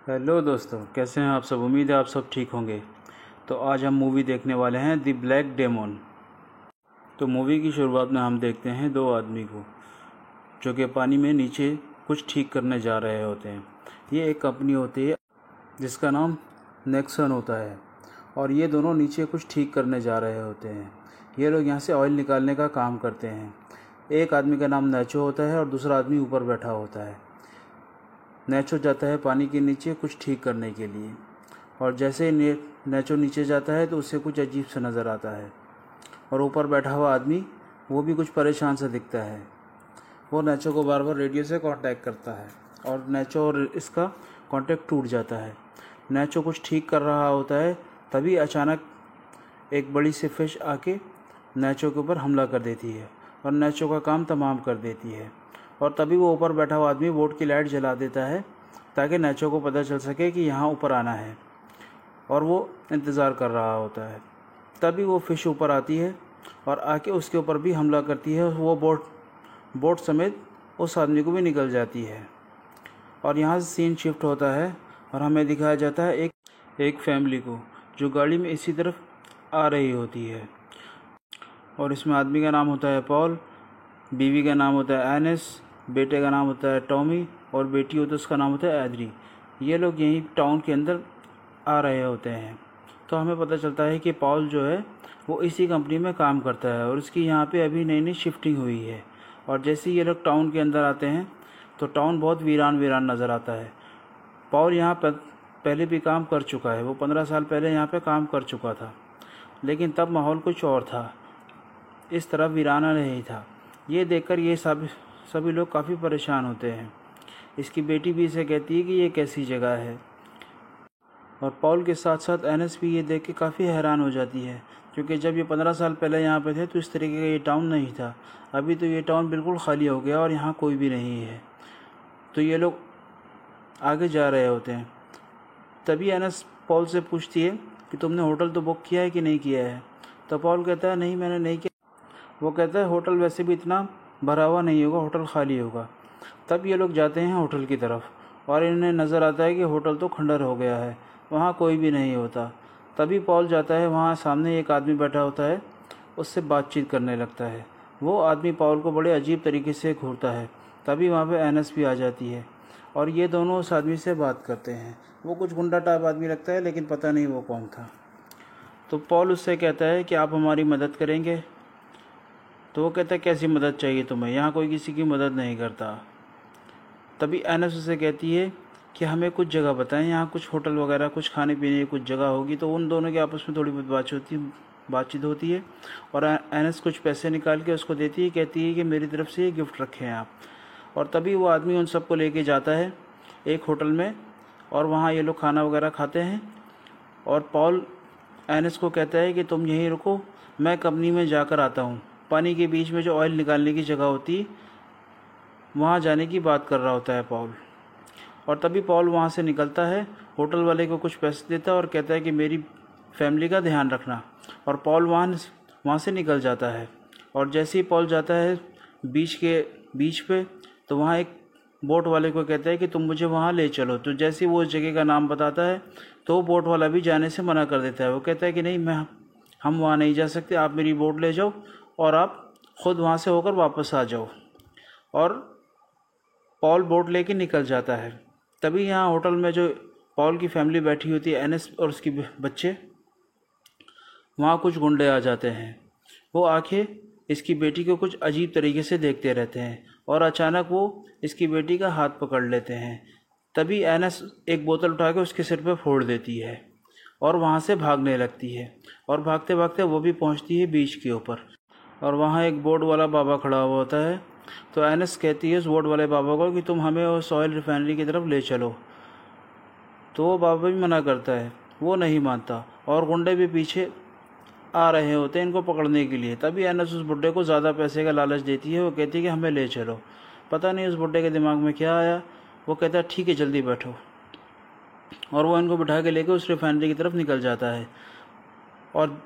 Hello दोस्तों, कैसे हैं आप सब। उम्मीद है आप सब ठीक होंगे। तो आज हम मूवी देखने वाले हैं द ब्लैक डेमन। तो मूवी की शुरुआत में हम देखते हैं दो आदमी को जो कि पानी में नीचे कुछ ठीक करने जा रहे होते हैं। ये एक कंपनी होती है जिसका नाम नेक्सन होता है और ये दोनों नीचे कुछ ठीक करने जा रहे होते हैं। ये लोग यहाँ से ऑयल निकालने का काम करते हैं। एक आदमी का नाम नैचो होता है और दूसरा आदमी ऊपर बैठा होता है। नैचो जाता है पानी के नीचे कुछ ठीक करने के लिए और जैसे ही नैचो नीचे जाता है तो उससे कुछ अजीब सा नज़र आता है और ऊपर बैठा हुआ आदमी वो भी कुछ परेशान सा दिखता है। वो नैचो को बार बार रेडियो से कांटेक्ट करता है और नैचो और इसका कांटेक्ट टूट जाता है। नैचो कुछ ठीक कर रहा होता है, तभी अचानक एक बड़ी सी फिश आके नैचो के ऊपर हमला कर देती है और नैचो का काम तमाम कर देती है। और तभी वो ऊपर बैठा हुआ आदमी बोट की लाइट जला देता है ताकि नैचो को पता चल सके कि यहाँ ऊपर आना है और वो इंतज़ार कर रहा होता है। तभी वो फिश ऊपर आती है और आके उसके ऊपर भी हमला करती है। वो बोट समेत उस आदमी को भी निकल जाती है और यहाँ से सीन शिफ्ट होता है और हमें दिखाया जाता है एक फैमिली को जो गाड़ी में इसी तरफ आ रही होती है। और इसमें आदमी का नाम होता है पॉल, बीवी का नाम होता है एनिस, बेटे का नाम होता है टॉमी और बेटी होता है उसका नाम होता है एड्री। ये लोग यहीं टाउन के अंदर आ रहे होते हैं। तो हमें पता चलता है कि पॉल जो है वो इसी कंपनी में काम करता है और उसकी यहाँ पे अभी नई नई शिफ्टिंग हुई है। और जैसे ही ये लोग टाउन के अंदर आते हैं तो टाउन बहुत वीरान वीरान नज़र आता है। पॉल यहाँ पर पहले भी काम कर चुका है, वो 15 साल पहले यहाँ पे काम कर चुका था, लेकिन तब माहौल कुछ और था, इस तरह वीराना नहीं था। ये देखकर ये सभी लोग काफ़ी परेशान होते हैं। इसकी बेटी भी इसे कहती है कि ये कैसी जगह है और पॉल के साथ साथ एनएस भी ये देख के काफ़ी हैरान हो जाती है, क्योंकि जब ये 15 साल पहले यहाँ पे थे तो इस तरीके का ये टाउन नहीं था। अभी तो ये टाउन बिल्कुल खाली हो गया और यहाँ कोई भी नहीं है। तो ये लोग आगे जा रहे होते हैं। तभी एनएस पॉल से पूछती है कि तुमने होटल तो बुक किया है कि नहीं किया है। तो पॉल कहता है नहीं, मैंने नहीं किया। वो कहता है होटल वैसे भी इतना भरा हुआ नहीं होगा, होटल खाली होगा। तब ये लोग जाते हैं होटल की तरफ और इन्हें नज़र आता है कि होटल तो खंडर हो गया है, वहाँ कोई भी नहीं होता। तभी पॉल जाता है, वहाँ सामने एक आदमी बैठा होता है, उससे बातचीत करने लगता है। वो आदमी पॉल को बड़े अजीब तरीके से घूरता है। तभी वहाँ पे एनएस भी आ जाती है और ये दोनों उस आदमी से बात करते हैं। वो कुछ गुंडा टाइप आदमी लगता है, लेकिन पता नहीं वो कौन था। तो पॉल उससे कहता है कि आप हमारी मदद करेंगे। तो वो कहता है कैसी मदद चाहिए तुम्हें, यहाँ कोई किसी की मदद नहीं करता। तभी एनएस उसे कहती है कि हमें कुछ जगह बताएं, यहाँ कुछ होटल वगैरह कुछ खाने पीने की कुछ जगह होगी। तो उन दोनों के आपस में थोड़ी बहुत बातचीत होती है और एनएस कुछ पैसे निकाल के उसको देती है, कहती है कि मेरी तरफ से ये गिफ्ट रखें आप। और तभी वो आदमी उन सबको लेके जाता है एक होटल में और वहाँ ये लोग खाना वगैरह खाते हैं। और पॉल एनएस को कहता है कि तुम यहीं रुको, मैं कंपनी में जाकर आता हूँ। पानी के बीच में जो ऑयल निकालने की जगह होती है वहाँ जाने की बात कर रहा होता है पॉल। और तभी पॉल वहाँ से निकलता है, होटल वाले को कुछ पैसे देता है और कहता है कि मेरी फैमिली का ध्यान रखना। और पॉल वहाँ से निकल जाता है। और जैसे ही पॉल जाता है बीच पे, तो वहाँ एक बोट वाले को कहता है कि तुम मुझे वहाँ ले चलो। तो जैसे ही वो उस जगह का नाम बताता है तो बोट वाला भी जाने से मना कर देता है। वो कहता है कि नहीं, हम वहाँ नहीं जा सकते, आप मेरी बोट ले जाओ और आप ख़ुद वहाँ से होकर वापस आ जाओ। और पॉल बोट लेके निकल जाता है। तभी यहाँ होटल में जो पॉल की फैमिली बैठी होती है, एनएस और उसके बच्चे, वहाँ कुछ गुंडे आ जाते हैं। वो आके इसकी बेटी को कुछ अजीब तरीके से देखते रहते हैं और अचानक वो इसकी बेटी का हाथ पकड़ लेते हैं। तभी एनएस एक बोतल उठा के उसके सिर पे फोड़ देती है और वहाँ से भागने लगती है। और भागते भागते वो भी पहुँचती है बीच के ऊपर और वहाँ एक बोट वाला बाबा खड़ा हुआ होता है। तो एनएस कहती है उस बोट वाले बाबा को कि तुम हमें उस ऑयल रिफाइनरी की तरफ ले चलो। तो वो बाबा भी मना करता है, वो नहीं मानता और गुंडे भी पीछे आ रहे होते हैं इनको पकड़ने के लिए। तभी एनएस उस बुड्ढे को ज़्यादा पैसे का लालच देती है। वो कहती है कि हमें ले चलो। पता नहीं उस बुड्ढे के दिमाग में क्या आया, वो कहता है ठीक है जल्दी बैठो। और वो इनको बिठा के लेकर उस रिफाइनरी की तरफ निकल जाता है और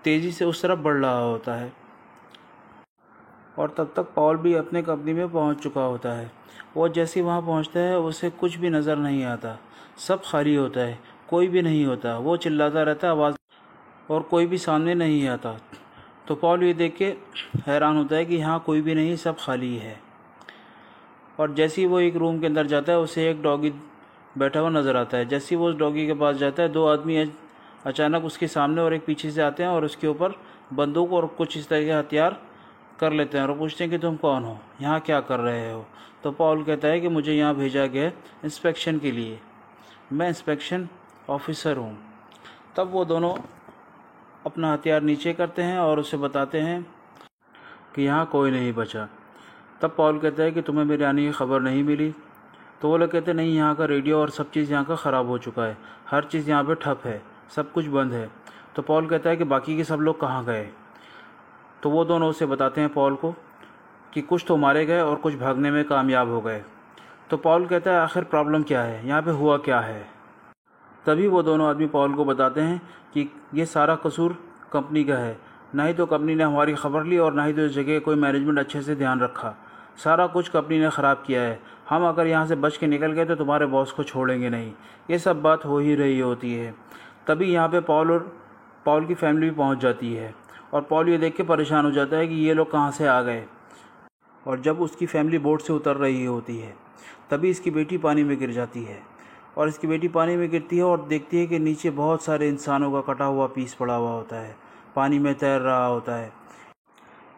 तेज़ी से उस तरफ बढ़ रहा होता है। और तब तक पॉल भी अपने कंपनी में पहुंच चुका होता है। वो जैसे ही वहाँ पहुँचता है उसे कुछ भी नज़र नहीं आता, सब खाली होता है, कोई भी नहीं होता। वो चिल्लाता रहता है आवाज़, और कोई भी सामने नहीं आता। तो पॉल ये देख के हैरान होता है कि यहाँ कोई भी नहीं, सब खाली है। और जैसे ही वो एक रूम के अंदर जाता है उसे एक डॉगी बैठा हुआ नज़र आता है। जैसे ही वो उस डॉगी के पास जाता है, दो आदमी अचानक उसके सामने और एक पीछे से आते हैं और उसके ऊपर बंदूक और कुछ इस तरह के हथियार कर लेते हैं और पूछते हैं कि तुम कौन हो, यहाँ क्या कर रहे हो। तो पॉल कहता है कि मुझे यहाँ भेजा गया है इंस्पेक्शन के लिए, मैं इंस्पेक्शन ऑफिसर हूँ। तब वो दोनों अपना हथियार नीचे करते हैं और उसे बताते हैं कि यहाँ कोई नहीं बचा। तब पॉल कहता है कि तुम्हें मेरे आने की खबर नहीं मिली। तो वो लोग कहते हैं नहीं, यहाँ का रेडियो और सब चीज़ यहाँ का ख़राब हो चुका है, हर चीज़ यहाँ पे ठप है, सब कुछ बंद है। तो पॉल कहता है कि बाकी के सब लोग कहाँ गए। तो वो दोनों उसे बताते हैं पॉल को कि कुछ तो मारे गए और कुछ भागने में कामयाब हो गए। तो पॉल कहता है आखिर प्रॉब्लम क्या है, यहाँ पे हुआ क्या है। तभी वो दोनों आदमी पॉल को बताते हैं कि ये सारा कसूर कंपनी का है, ना ही तो कंपनी ने हमारी खबर ली और ना ही तो इस जगह कोई मैनेजमेंट अच्छे से ध्यान रखा, सारा कुछ कंपनी ने ख़राब किया है। हम अगर यहाँ से बच के निकल गए तो तुम्हारे बॉस को छोड़ेंगे नहीं। ये सब बात हो ही रही होती है। तभी यहाँ पे पॉल की फैमिली भी पहुँच जाती है और पॉल ये देख के परेशान हो जाता है कि ये लोग कहाँ से आ गए। और जब उसकी फैमिली बोट से उतर रही होती है तभी इसकी बेटी पानी में गिर जाती है और इसकी बेटी पानी में गिरती है और देखती है कि नीचे बहुत सारे इंसानों का कटा हुआ पीस पड़ा हुआ होता है, पानी में तैर रहा होता है।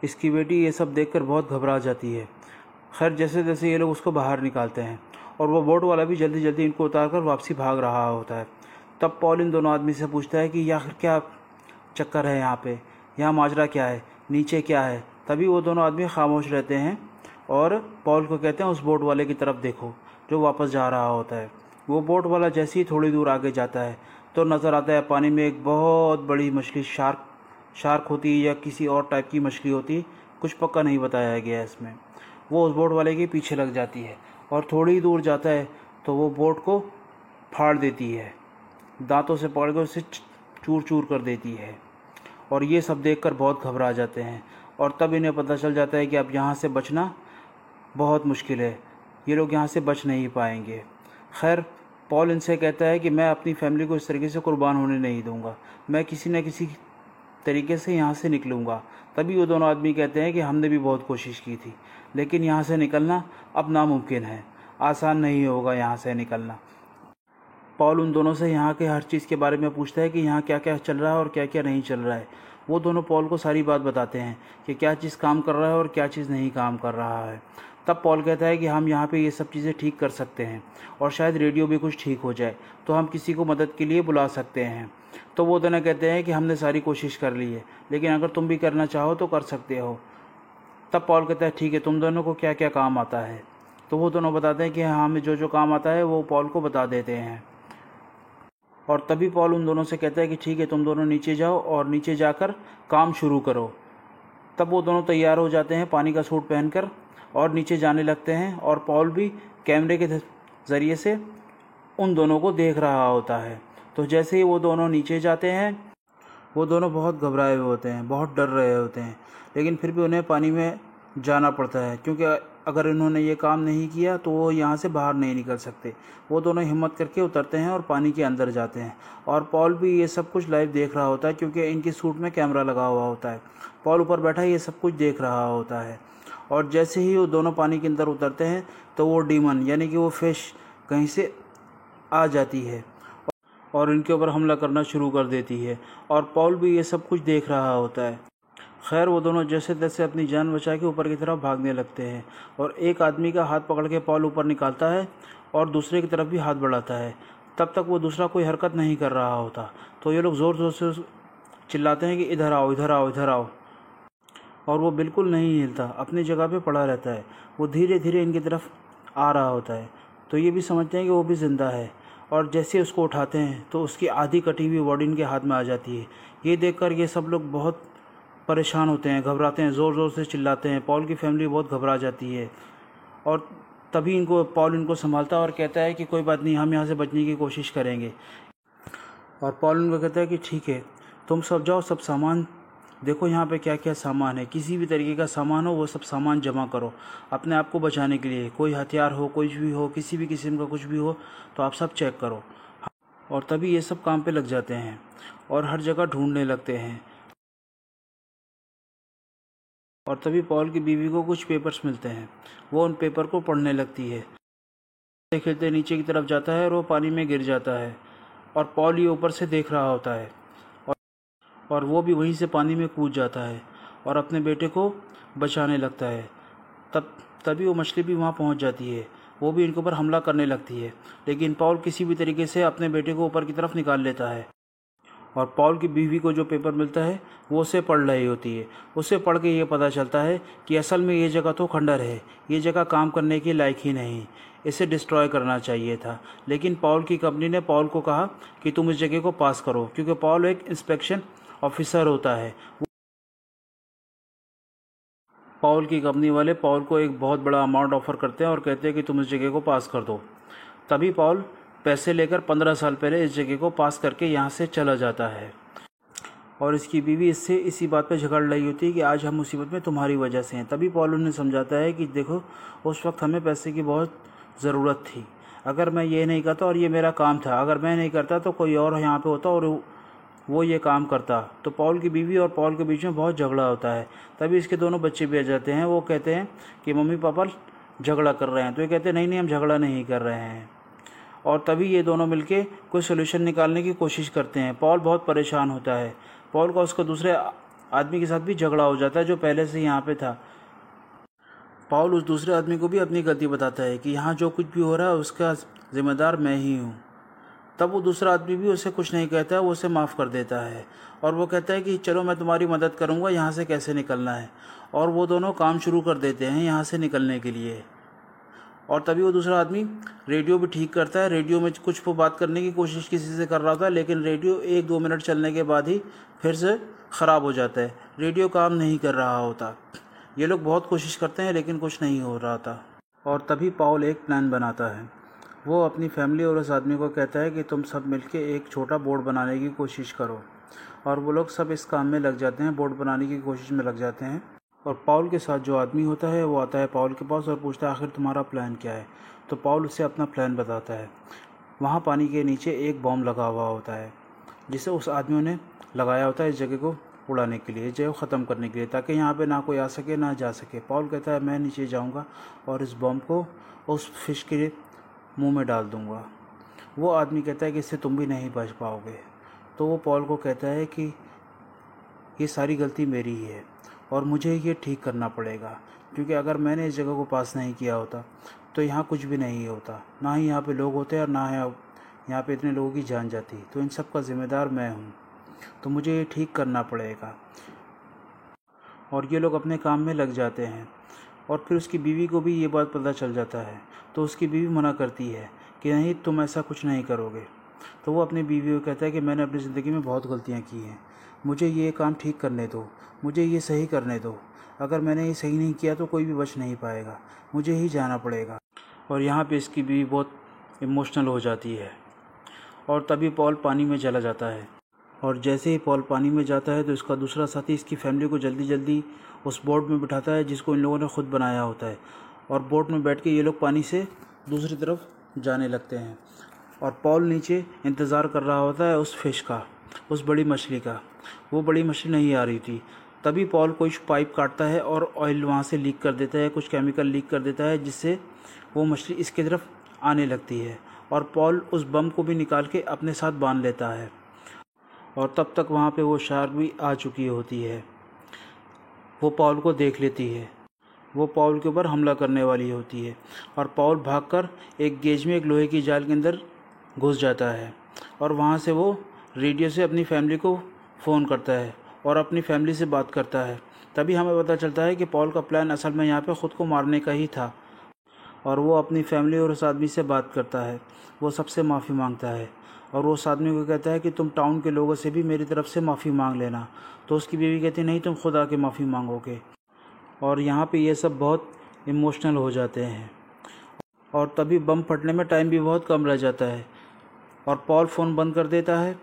इसकी बेटी ये सब देखकर बहुत घबरा जाती है। खैर जैसे जैसे ये लोग उसको बाहर निकालते हैं और वो बोट वाला भी जल्दी जल्दी इनको उतार कर वापसी भाग रहा होता है। तब पॉल इन दोनों आदमी से पूछता है कि आखिर क्या चक्कर है यहाँ पे, यहाँ माजरा क्या है, नीचे क्या है। तभी वो दोनों आदमी खामोश रहते हैं और पॉल को कहते हैं उस बोट वाले की तरफ देखो जो वापस जा रहा होता है। वो बोट वाला जैसे ही थोड़ी दूर आगे जाता है तो नज़र आता है पानी में एक बहुत बड़ी मछली, शार्क होती है या किसी और टाइप की मछली होती है, कुछ पक्का नहीं बताया गया है इसमें। वो उस बोट वाले के पीछे लग जाती है और थोड़ी दूर जाता है तो वो बोट को फाड़ देती है, दांतों से पकड़ कर उसे चूर चूर कर देती है। और ये सब देखकर बहुत घबरा जाते हैं और तब इन्हें पता चल जाता है कि अब यहाँ से बचना बहुत मुश्किल है, ये लोग यहाँ से बच नहीं पाएंगे। खैर पॉल इनसे कहता है कि मैं अपनी फैमिली को इस तरीके से कुर्बान होने नहीं दूंगा, मैं किसी न किसी तरीके से यहाँ से निकलूँगा। तभी वो दोनों आदमी कहते हैं कि हमने भी बहुत कोशिश की थी लेकिन यहाँ से निकलना अब नामुमकिन है, आसान नहीं होगा यहाँ से निकलना। पॉल उन दोनों से यहाँ के हर चीज़ के बारे में पूछता है कि यहाँ क्या क्या चल रहा है और क्या क्या नहीं चल रहा है। वो दोनों पॉल को सारी बात बताते हैं कि क्या चीज़ काम कर रहा है और क्या चीज़ नहीं काम कर रहा है। तब पॉल कहता है कि हम यहाँ पे ये सब चीज़ें ठीक कर सकते हैं और शायद रेडियो भी कुछ ठीक हो जाए तो हम किसी को मदद के लिए बुला सकते हैं। तो वो दोनों कहते हैं कि हमने सारी कोशिश कर ली है लेकिन अगर तुम भी करना चाहो तो कर सकते हो। तब पॉल कहता है ठीक है, तुम दोनों को क्या क्या काम आता है। तो वो दोनों बताते हैं कि हाँ हमें जो जो काम आता है वो पॉल को बता देते हैं। और तभी पॉल उन दोनों से कहता है कि ठीक है, तुम दोनों नीचे जाओ और नीचे जाकर काम शुरू करो। तब वो दोनों तैयार हो जाते हैं पानी का सूट पहनकर और नीचे जाने लगते हैं और पॉल भी कैमरे के ज़रिए से उन दोनों को देख रहा होता है। तो जैसे ही वो दोनों नीचे जाते हैं वो दोनों बहुत घबराए हुए होते हैं, बहुत डर रहे होते हैं, लेकिन फिर भी उन्हें पानी में जाना पड़ता है क्योंकि अगर इन्होंने ये काम नहीं किया तो वो यहाँ से बाहर नहीं निकल सकते। वो दोनों हिम्मत करके उतरते हैं और पानी के अंदर जाते हैं और पॉल भी ये सब कुछ लाइव देख रहा होता है क्योंकि इनके सूट में कैमरा लगा हुआ होता है। पॉल ऊपर बैठा ये सब कुछ देख रहा होता है और जैसे ही वो दोनों पानी के अंदर उतरते हैं तो वो डीमन यानी कि वो फिश कहीं से आ जाती है और इनके ऊपर हमला करना शुरू कर देती है और पॉल भी ये सब कुछ देख रहा होता है। खैर वो दोनों जैसे तैसे अपनी जान बचा के ऊपर की तरफ भागने लगते हैं और एक आदमी का हाथ पकड़ के पॉल ऊपर निकालता है और दूसरे की तरफ भी हाथ बढ़ाता है। तब तक वो दूसरा कोई हरकत नहीं कर रहा होता तो ये लोग ज़ोर ज़ोर से चिल्लाते हैं कि इधर आओ, इधर आओ, इधर आओ। और वो बिल्कुल नहीं हिलता, अपनी जगह पे पड़ा रहता है। वो धीरे धीरे इनकी तरफ आ रहा होता है तो ये भी समझते हैं कि वो भी ज़िंदा है और जैसे उसको उठाते हैं तो उसकी आधी कटी हुई बॉडी इनके हाथ में आ जाती है। ये देखकर ये सब लोग बहुत परेशान होते हैं, घबराते हैं, ज़ोर ज़ोर से चिल्लाते हैं। पॉल की फैमिली बहुत घबरा जाती है और तभी पॉल इनको संभालता है और कहता है कि कोई बात नहीं, हम यहाँ से बचने की कोशिश करेंगे। और पॉल उनको कहता है कि ठीक है, तुम सब जाओ, सब सामान देखो यहाँ पे क्या क्या सामान है, किसी भी तरीके का सामान हो वो सब सामान जमा करो अपने आप को बचाने के लिए। कोई हथियार हो, कुछ भी हो, किसी भी किस्म का कुछ भी हो तो आप सब चेक करो। और तभी ये सब काम पे लग जाते हैं और हर जगह ढूंढने लगते हैं। और तभी पॉल की बीवी को कुछ पेपर्स मिलते हैं, वो उन पेपर को पढ़ने लगती है। खेलते खेलते नीचे की तरफ जाता है और वो पानी में गिर जाता है और पॉल ये ऊपर से देख रहा होता है और वो भी वहीं से पानी में कूद जाता है और अपने बेटे को बचाने लगता है। तभी वो मछली भी वहाँ पहुँच जाती है, वो भी इनके ऊपर हमला करने लगती है, लेकिन पॉल किसी भी तरीके से अपने बेटे को ऊपर की तरफ निकाल लेता है। और पॉल की बीवी को जो पेपर मिलता है वो उसे पढ़ रही होती है। उसे पढ़ के ये पता चलता है कि असल में ये जगह तो खंडर है, ये जगह काम करने के लायक ही नहीं, इसे डिस्ट्रॉय करना चाहिए था। लेकिन पॉल की कंपनी ने पॉल को कहा कि तुम इस जगह को पास करो, क्योंकि पॉल एक इंस्पेक्शन ऑफिसर होता है। पॉल की कंपनी वाले पॉल को एक बहुत बड़ा अमाउंट ऑफर करते हैं और कहते हैं कि तुम इस जगह को पास कर दो। तभी पॉल पैसे लेकर 15 साल पहले इस जगह को पास करके यहाँ से चला जाता है। और इसकी बीवी इससे इसी बात पे झगड़ रही होती है कि आज हम मुसीबत में तुम्हारी वजह से हैं। तभी पॉल उन्हें समझाता है कि देखो, उस वक्त हमें पैसे की बहुत ज़रूरत थी, अगर मैं ये नहीं करता, और ये मेरा काम था, अगर मैं नहीं करता तो कोई और यहाँ पे होता और वो ये काम करता। तो पॉल की बीवी और पॉल के बीच में बहुत झगड़ा होता है। तभी इसके दोनों बच्चे भी आ जाते हैं। वो कहते हैं कि मम्मी पापा झगड़ा कर रहे हैं, तो ये कहते हैं नहीं नहीं, हम झगड़ा नहीं कर रहे हैं। और तभी ये दोनों मिलके कोई सोल्यूशन निकालने की कोशिश करते हैं। पॉल बहुत परेशान होता है। पॉल का उसको दूसरे आदमी के साथ भी झगड़ा हो जाता है जो पहले से यहाँ पे था। पॉल उस दूसरे आदमी को भी अपनी गलती बताता है कि यहाँ जो कुछ भी हो रहा है उसका जिम्मेदार मैं ही हूँ। तब वो दूसरा आदमी भी उसे कुछ नहीं कहता है, वो उसे माफ़ कर देता है और वो कहता है कि चलो मैं तुम्हारी मदद करूँगा, यहाँ से कैसे निकलना है। और वो दोनों काम शुरू कर देते हैं यहाँ से निकलने के लिए। और तभी वो दूसरा आदमी रेडियो भी ठीक करता है। रेडियो में कुछ वो बात करने की कोशिश किसी से कर रहा था, लेकिन रेडियो 1-2 मिनट चलने के बाद ही फिर से ख़राब हो जाता है, रेडियो काम नहीं कर रहा होता। ये लोग बहुत कोशिश करते हैं लेकिन कुछ नहीं हो रहा था। और तभी पॉल एक प्लान बनाता है। वो अपनी फैमिली और उस आदमी को कहता है कि तुम सब मिलके एक छोटा बोर्ड बनाने की कोशिश करो। और वो लोग सब इस काम में लग जाते हैं, बोर्ड बनाने की कोशिश में लग जाते हैं। और पॉल के साथ जो आदमी होता है वो आता है पॉल के पास और पूछता है आखिर तुम्हारा प्लान क्या है। तो पॉल उसे अपना प्लान बताता है। वहाँ पानी के नीचे एक बॉम्ब लगा हुआ होता है जिसे उस आदमियों ने लगाया होता है इस जगह को उड़ाने के लिए, जगह ख़त्म करने के लिए, ताकि यहाँ पे ना कोई आ सके ना जा सके। पॉल कहता है मैं नीचे जाऊँगा और इस बॉम्ब को उस फिश के मुंह में डाल दूँगा। वो आदमी कहता है कि इससे तुम भी नहीं बच पाओगे। तो वो पॉल को कहता है कि ये सारी गलती मेरी ही है और मुझे ये ठीक करना पड़ेगा, क्योंकि अगर मैंने इस जगह को पास नहीं किया होता तो यहाँ कुछ भी नहीं होता, ना ही यहाँ पे लोग होते और ना यहाँ पे इतने लोगों की जान जाती। तो इन सब का ज़िम्मेदार मैं हूँ, तो मुझे ये ठीक करना पड़ेगा। और ये लोग अपने काम में लग जाते हैं। और फिर उसकी बीवी को भी ये बात पता चल जाता है, तो उसकी बीवी मना करती है कि नहीं, तुम ऐसा कुछ नहीं करोगे। तो वो अपनी बीवी को कहता है कि मैंने अपनी ज़िंदगी में बहुत गलतियाँ की हैं, मुझे ये काम ठीक करने दो, मुझे ये सही करने दो। अगर मैंने ये सही नहीं किया तो कोई भी बच नहीं पाएगा, मुझे ही जाना पड़ेगा। और यहाँ पे इसकी बीवी बहुत इमोशनल हो जाती है। और तभी पॉल पानी में चला जाता है। और जैसे ही पॉल पानी में जाता है तो इसका दूसरा साथी इसकी फैमिली को जल्दी जल्दी उस बोट में बिठाता है जिसको इन लोगों ने खुद बनाया होता है। और बोट में बैठ के ये लोग पानी से दूसरी तरफ जाने लगते हैं। और पॉल नीचे इंतज़ार कर रहा होता है उस फिश का, उस बड़ी मछली का। वो बड़ी मछली नहीं आ रही थी। तभी पॉल कुछ पाइप काटता है और ऑयल वहाँ से लीक कर देता है, कुछ केमिकल लीक कर देता है, जिससे वो मछली इसकी तरफ आने लगती है। और पॉल उस बम को भी निकाल के अपने साथ बांध लेता है। और तब तक वहाँ पे वो शार्क भी आ चुकी होती है। वो पॉल को देख लेती है, वो पॉल के ऊपर हमला करने वाली होती है। और पॉल भागकर एक गेज में, एक लोहे की जाल के अंदर घुस जाता है। और वहाँ से वो रेडियो से अपनी फैमिली को फ़ोन करता है और अपनी फैमिली से बात करता है। तभी हमें पता चलता है कि पॉल का प्लान असल में यहाँ पे ख़ुद को मारने का ही था। और वो अपनी फैमिली और उस आदमी से बात करता है, वो सबसे माफ़ी मांगता है। और वो उस आदमी को कहता है कि तुम टाउन के लोगों से भी मेरी तरफ से माफ़ी मांग लेना। तो उसकी बीवी कहती है नहीं, तुम खुद आके माफ़ी मांगोगे। और यहाँ पे ये सब बहुत इमोशनल हो जाते हैं। और तभी बम फटने में टाइम भी बहुत कम रह जाता है और पॉल फ़ोन बंद कर देता है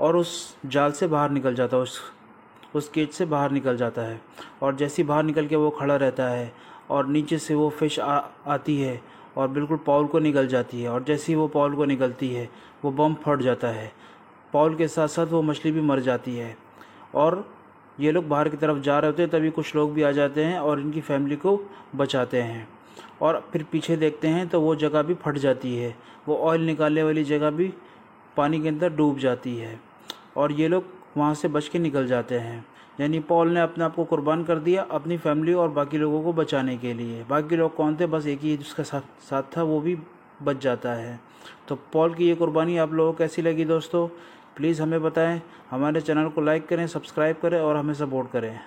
और उस जाल से बाहर निकल जाता है, उस केज से बाहर निकल जाता है। और जैसे ही बाहर निकल के वो खड़ा रहता है और नीचे से वो फिश आती है और बिल्कुल पॉल को निगल जाती है। और जैसे ही वो पॉल को निगलती है वो बम फट जाता है। पॉल के साथ साथ वो मछली भी मर जाती है। और ये लोग बाहर की तरफ जा रहे होते हैं, तभी कुछ लोग भी आ जाते हैं और इनकी फैमिली को बचाते हैं। और फिर पीछे देखते हैं तो वो जगह भी फट जाती है, वो ऑयल निकालने वाली जगह भी पानी के अंदर डूब जाती है और ये लोग वहाँ से बच के निकल जाते हैं। यानी पॉल ने अपने आप को कुर्बान कर दिया अपनी फैमिली और बाकी लोगों को बचाने के लिए। बाकी लोग कौन थे? बस एक ही जिसका साथ था वो भी बच जाता है। तो पॉल की ये कुर्बानी आप लोगों को कैसी लगी दोस्तों? प्लीज़ हमें बताएं। हमारे चैनल को लाइक करें, सब्सक्राइब करें और हमें सपोर्ट करें।